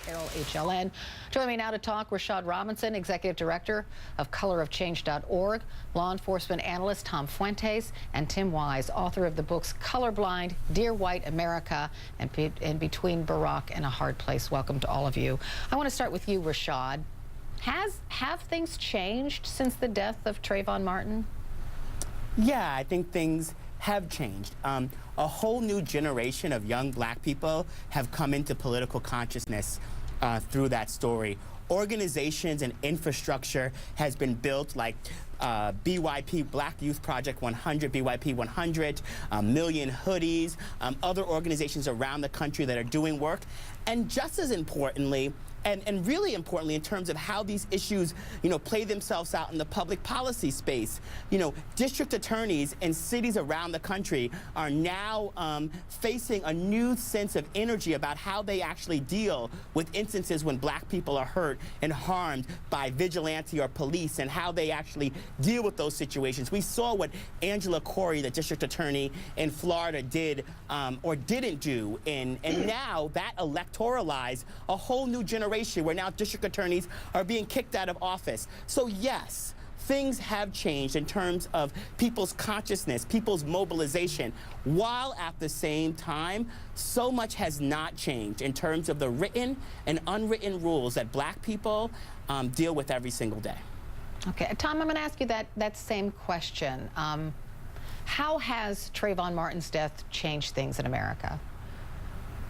HLN. Joining me now to talk, Rashad Robinson, Executive Director of colorofchange.org, law enforcement analyst Tom Fuentes, and Tim Wise, author of the books Colorblind, Dear White America, and Between Barack and a Hard Place. Welcome to all of you. I want to start with you, Rashad. Have things changed since the death of Trayvon Martin? Yeah, I think things have changed. A whole new generation of young black people have come into political consciousness through that story. Organizations and infrastructure has been built like BYP, Black Youth Project 100, BYP 100, Million Hoodies, other organizations around the country that are doing work. And just as importantly, and really importantly in terms of how these issues, play themselves out in the public policy space, district attorneys in cities around the country are now facing a new sense of energy about how they actually deal with instances when black people are hurt and harmed by vigilante or police, and how they actually deal with those situations. We saw what Angela Corey, the district attorney in Florida, did or didn't do, and now that electoralized a whole new generation where now district attorneys are being kicked out of office. So yes, things have changed in terms of people's consciousness, people's mobilization, while at the same time, so much has not changed in terms of the written and unwritten rules that black people deal with every single day. Okay, Tom, I'm going to ask you that same question. How has Trayvon Martin's death changed things in America?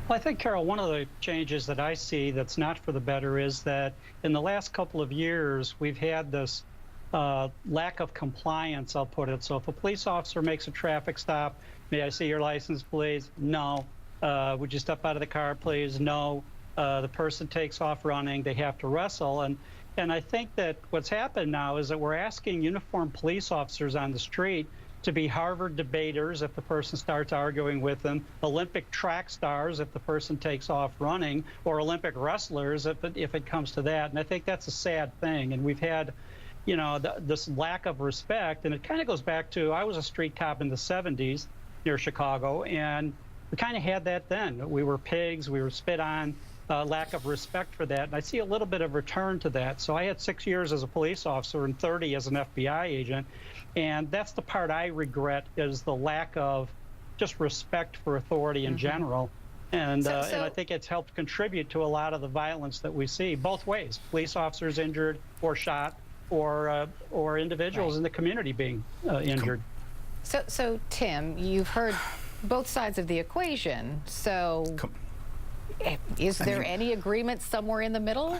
Well, I think, Carol, one of the changes that I see that's not for the better is that in the last couple of years, we've had this lack of compliance, I'll put it. So if a police officer makes a traffic stop, may I see your license, please? No. Would you step out of the car, please? No. The person takes off running. They have to wrestle. And I think that what's happened now is that we're asking uniformed police officers on the street to be Harvard debaters if the person starts arguing with them, Olympic track stars if the person takes off running, or Olympic wrestlers if it comes to that. And I think that's a sad thing. And we've had, this lack of respect. And it kind of goes back to, I was a street cop in the 70s near Chicago, and we kind of had that then. We were pigs, we were spit on, lack of respect for that. And I see a little bit of return to that. So I had 6 years as a police officer and 30 as an FBI agent. And that's the part I regret, is the lack of just respect for authority in general. And, and I think it's helped contribute to a lot of the violence that we see both ways, police officers injured or shot, or individuals in the community being injured. So Tim, you've heard both sides of the equation. So is there any agreement somewhere in the middle?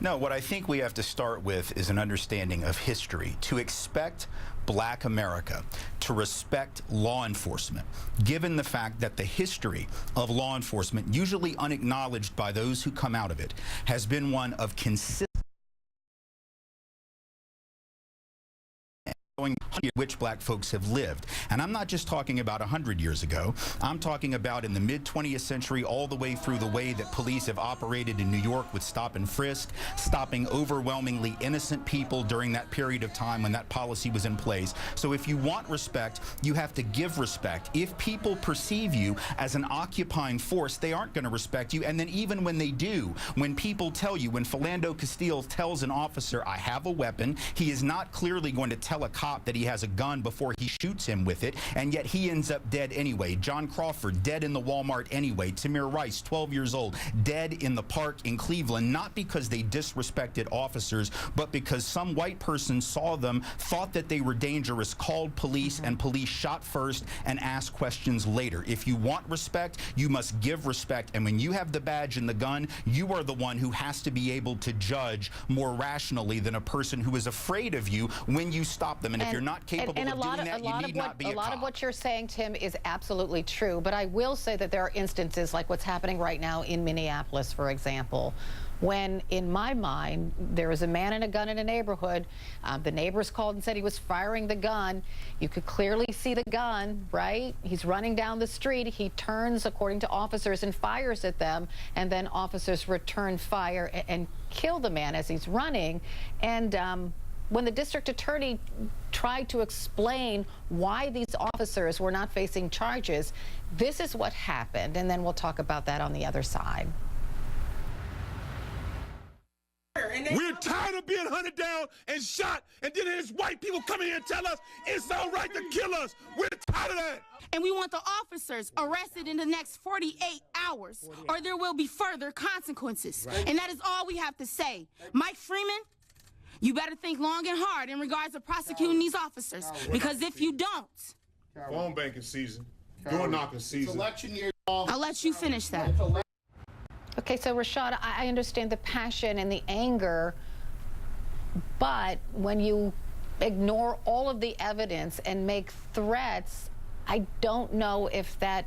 No, what I think we have to start with is an understanding of history. To expect black America to respect law enforcement, given the fact that the history of law enforcement, usually unacknowledged by those who come out of it, has been one of consistent which black folks have lived. And I'm not just talking about 100 years ago. I'm talking about in the mid-20th century all the way through the way that police have operated in New York with stop and frisk, stopping overwhelmingly innocent people during that period of time when that policy was in place. So if you want respect, you have to give respect. If people perceive you as an occupying force, they aren't going to respect you. And then even when they do, when people tell you, when Philando Castile tells an officer, I have a weapon, he is not clearly going to tell a cop that he has a gun before he shoots him with it, and yet he ends up dead anyway. John Crawford, dead in the Walmart anyway. Tamir Rice, 12 years old, dead in the park in Cleveland, not because they disrespected officers, but because some white person saw them, thought that they were dangerous, called police, and police shot first and asked questions later. If you want respect, you must give respect, and when you have the badge and the gun, you are the one who has to be able to judge more rationally than a person who is afraid of you when you stop them. And if you're not capable of doing that, you need not be a cop. A lot of what you're saying, Tim, is absolutely true. But I will say that there are instances like what's happening right now in Minneapolis, for example, when, in my mind, there is a man and a gun in a neighborhood. The neighbors called and said he was firing the gun. You could clearly see the gun, right? He's running down the street. He turns, according to officers, and fires at them. And then officers return fire and kill the man as he's running. And when the district attorney tried to explain why these officers were not facing charges, this is what happened. And then we'll talk about that on the other side. tired of being hunted down and shot, and then there's white people coming here and tell us it's all right to kill us. We're tired of that. And we want the officers arrested in the next 48 hours, or there will be further consequences. Right. And that is all we have to say. Mike Freeman, you better think long and hard in regards to prosecuting these officers, because if you don't... Phone banking season, door knocking season. Election year. I'll let you finish that. Okay, so Rashad, I understand the passion and the anger, but when you ignore all of the evidence and make threats, I don't know if that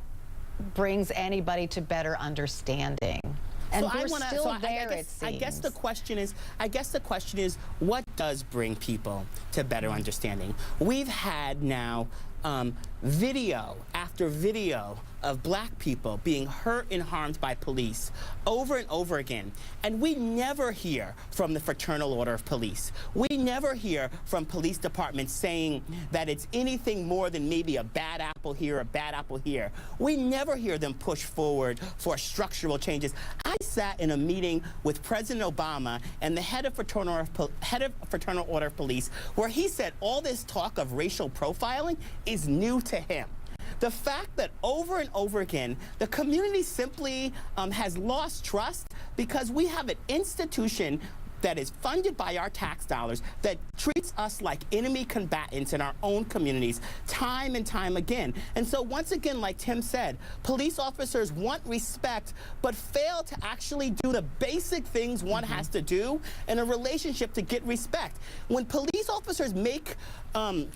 brings anybody to better understanding. And so we're still there, it seems. I guess the question is, what does bring people to better understanding? We've had now video after video of black people being hurt and harmed by police over and over again. And we never hear from the Fraternal Order of Police. We never hear from police departments saying that it's anything more than maybe a bad apple here, a bad apple here. We never hear them push forward for structural changes. I sat in a meeting with President Obama and the head of Fraternal Order of Police, where he said all this talk of racial profiling is new to him. The fact that over and over again, the community simply has lost trust because we have an institution that is funded by our tax dollars that treats us like enemy combatants in our own communities time and time again. And so once again, like Tim said, police officers want respect but fail to actually do the basic things one has to do in a relationship to get respect. When police officers make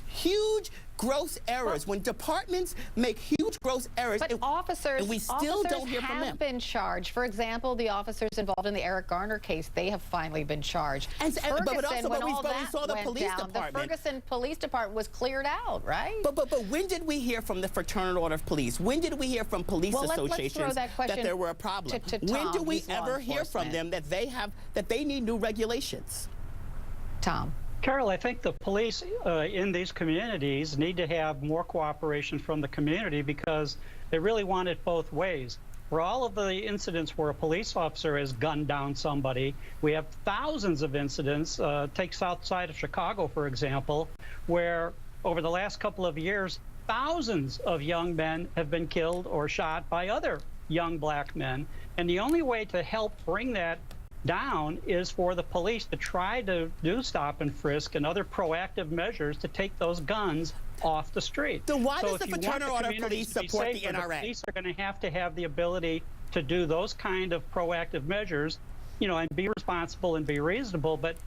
huge gross errors, when departments make huge gross errors, but officers, and we still don't hear from them. have been charged. For example, the officers involved in the Eric Garner case, they have finally been charged. And Ferguson, but we saw the went police down, department. The Ferguson Police Department was cleared out, right? But when did we hear from the Fraternal Order of Police? When did we hear from police associations that there were a problem? to when Tom, do we ever hear from them that they need new regulations? Tom. Carol, I think the police in these communities need to have more cooperation from the community because they really want it both ways. For all of the incidents where a police officer has gunned down somebody, we have thousands of incidents. Take south side of Chicago, for example, where over the last couple of years, thousands of young men have been killed or shot by other young black men. And the only way to help bring that down is for the police to try to do stop and frisk and other proactive measures to take those guns off the street. So why does the Fraternal Order of Police support the NRA? The police are going to have the ability to do those kind of proactive measures, you know, and be responsible and be reasonable. But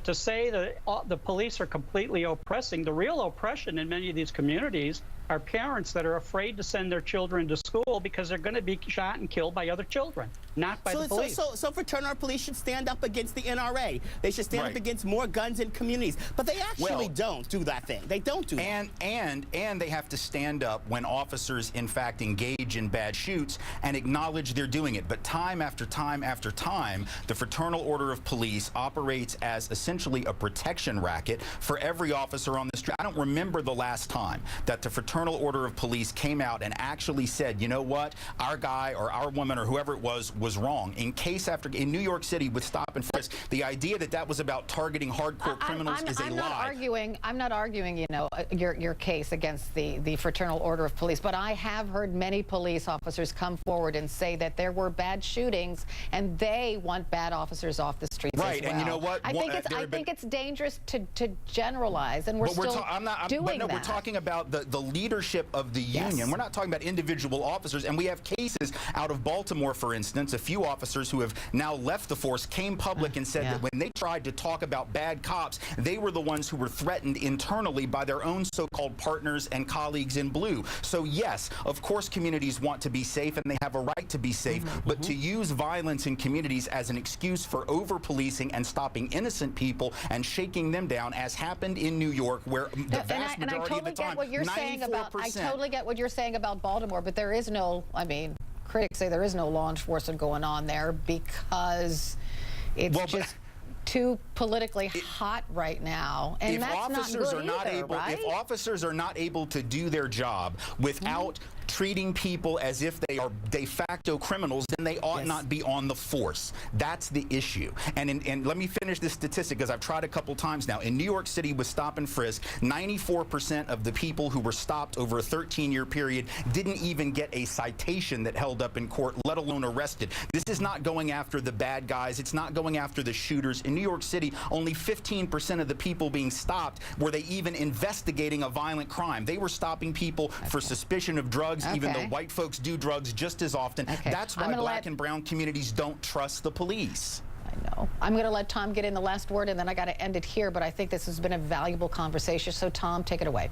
to say that the police are completely oppressing, the real oppression in many of these communities are parents that are afraid to send their children to school because they're going to be shot and killed by other children, not by the police. So Fraternal Police should stand up against the NRA. They should stand up against more guns in communities. But they actually don't do that thing. They don't do that. And they have to stand up when officers, in fact, engage in bad shoots and acknowledge they're doing it. But time after time after time, the Fraternal Order of Police operates as essentially a protection racket for every officer on the street. I don't remember the last time that the Fraternal Order of Police came out and actually said, you know what, our guy or our woman or whoever it was wrong. In New York City with stop and frisk, the idea that that was about targeting hardcore criminals is a lie. I'm not arguing, you know, your case against the Fraternal Order of Police, but I have heard many police officers come forward and say that there were bad shootings and they want bad officers off the streets as well. And you know what? I think it's dangerous to generalize, and we're doing that. We're talking about the leadership of the union. Yes. We're not talking about individual officers, and we have cases out of Baltimore, for instance. A few officers who have now left the force came public and said that when they tried to talk about bad cops, they were the ones who were threatened internally by their own so-called partners and colleagues in blue. So yes, of course communities want to be safe and they have a right to be safe, but to use violence in communities as an excuse for over-policing and stopping innocent people and shaking them down, as happened in New York, where the vast majority of the time, 94%. I totally get what you're saying about Baltimore, but there is no, I mean, critics say there is no law enforcement going on there because it's just too politically hot right now, and that's not good either, right? If officers are not able to do their job without treating people as if they are de facto criminals, then they ought not be on the force. That's the issue. And let me finish this statistic, because I've tried a couple times now. In New York City with stop and frisk, 94% of the people who were stopped over a 13-year period didn't even get a citation that held up in court, let alone arrested. This is not going after the bad guys. It's not going after the shooters. In New York City, only 15% of the people being stopped were they even investigating a violent crime. They were stopping people for suspicion of drugs, even though white folks do drugs just as often. That's why black and brown communities don't trust the police. I know. I'm going to let Tom get in the last word, and then I got to end it here, but I think this has been a valuable conversation. So, Tom, take it away.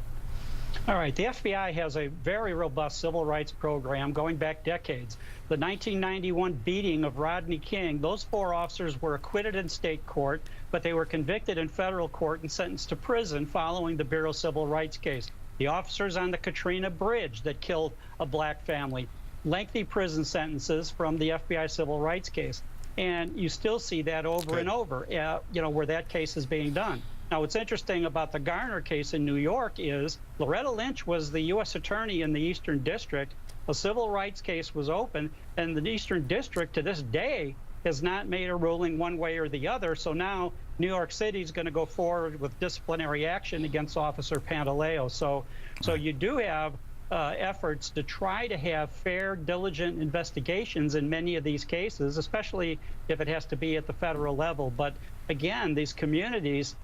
All right. The FBI has a very robust civil rights program going back decades. The 1991 beating of Rodney King, those 4 officers were acquitted in state court, but they were convicted in federal court and sentenced to prison following the Bureau Civil Rights case. The officers on the Katrina Bridge that killed a black family, lengthy prison sentences from the FBI civil rights case. And you still see that over and over, you know, where that case is being done. Now, what's interesting about the Garner case in New York is Loretta Lynch was the U.S. attorney in the Eastern District. A civil rights case was open, and the Eastern District to this day has not made a ruling one way or the other. So now New York City is going to go forward with disciplinary action against Officer Pantaleo. So you do have efforts to try to have fair, diligent investigations in many of these cases, especially if it has to be at the federal level. But again, these communities,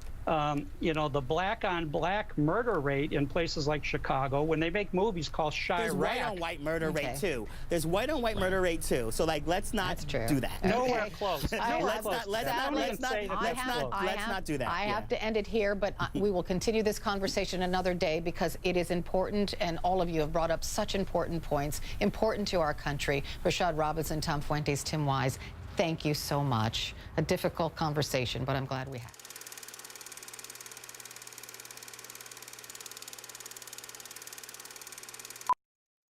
you know, the black-on-black murder rate in places like Chicago, when they make movies called Chirac. There's white-on-white murder rate, too. There's white-on-white murder rate, too. So, like, let's not do that. Nowhere close. Let's not do that. I have to end it here, but we will continue this conversation another day, because it is important, and all of you have brought up such important points, important to our country. Rashad Robinson, Tom Fuentes, Tim Wise, thank you so much. A difficult conversation, but I'm glad we had it.